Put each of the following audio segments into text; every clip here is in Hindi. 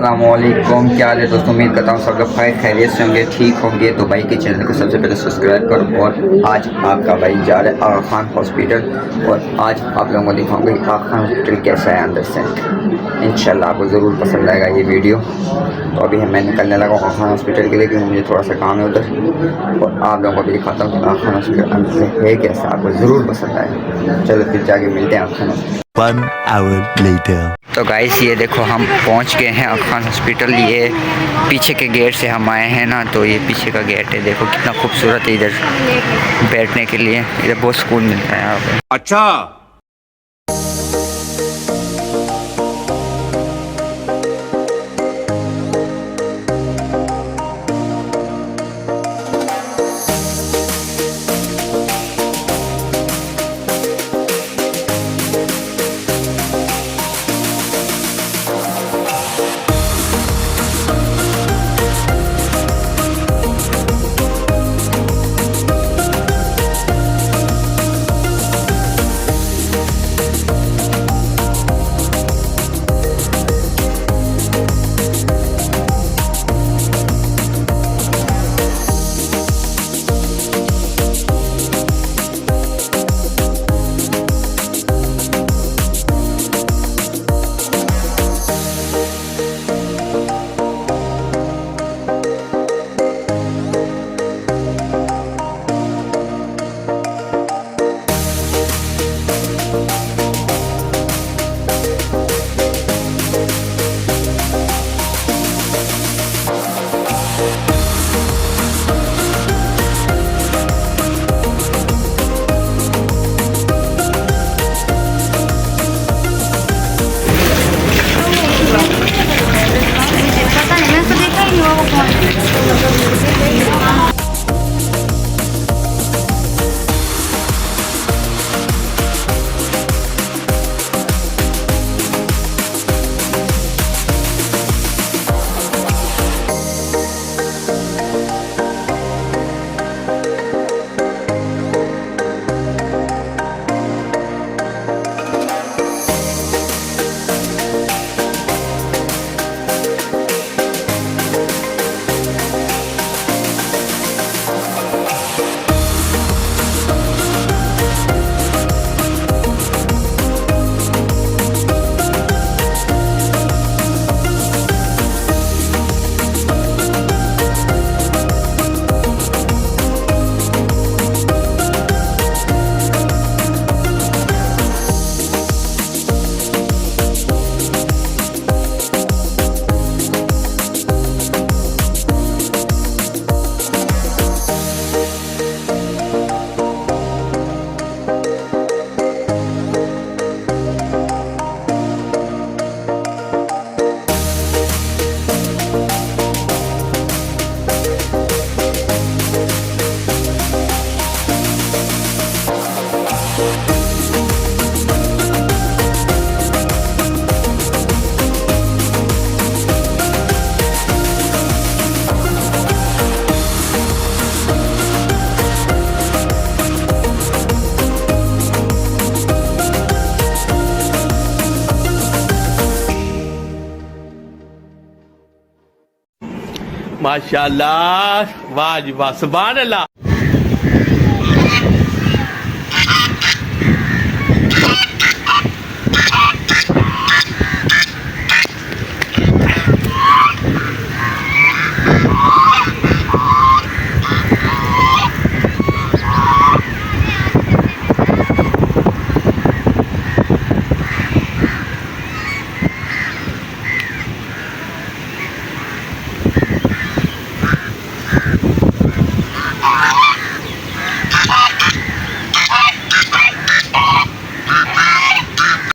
अस्सलामुअलैकुम, क्या हाल है दोस्तों। उम्मीद करता हूँ सब लोग खैर खैरियत से होंगे, ठीक होंगे। तो भाई के चैनल को सबसे पहले सब्सक्राइब करो। और आज आपका भाई जा रहा है आगा खान हॉस्पिटल, और आज आप लोगों को दिखाऊंगा कि आगा खान हॉस्पिटल कैसा है अंदर से। इंशाल्लाह आपको ज़रूर पसंद आएगा ये वीडियो। तो अभी मैं निकलने लगा आगा खान हॉस्पिटल के लिए, क्योंकि मुझे थोड़ा सा काम है उधर, और आप लोगों को भी दिखाता हूँ कि आगा खान हॉस्पिटल अंदर से है कैसा, आपको ज़रूर पसंद आएगा। चलो फिर जाके मिलते हैं आगा खान हॉस्पिटल। 1 hour later. तो गाइस ये देखो हम पहुंच गए हैं आगा खान हॉस्पिटल। ये पीछे के गेट से हम आए हैं ना, तो ये पीछे का गेट है, देखो कितना खूबसूरत है। इधर बैठने के लिए इधर बहुत सुकून मिलता है यहाँ पे। अच्छा पता नहीं, मैंने तो देखा ही नहीं वो कौन। माशाल्लाह, वाह जी वाह, सुभान अल्लाह।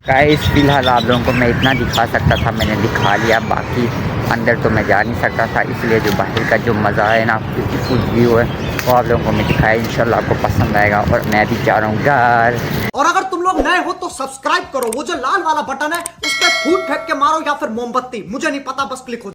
गाइस फिलहाल आप लोगों को मैं इतना दिखा सकता था, मैंने दिखा लिया। बाकी अंदर तो मैं जा नहीं सकता था, इसलिए जो बाहर का जो मज़ा है ना, ब्यूटीफुल व्यू है, वो आप लोगों को मैं दिखाया। इंशाल्लाह आपको पसंद आएगा। और मैं भी जा रहा हूँ घर। और अगर तुम लोग नए हो तो सब्सक्राइब करो, वो जो लाल वाला बटन है उस पर फूट फेंक के मारो या फिर मोमबत्ती, मुझे नहीं पता, बस क्लिक हो।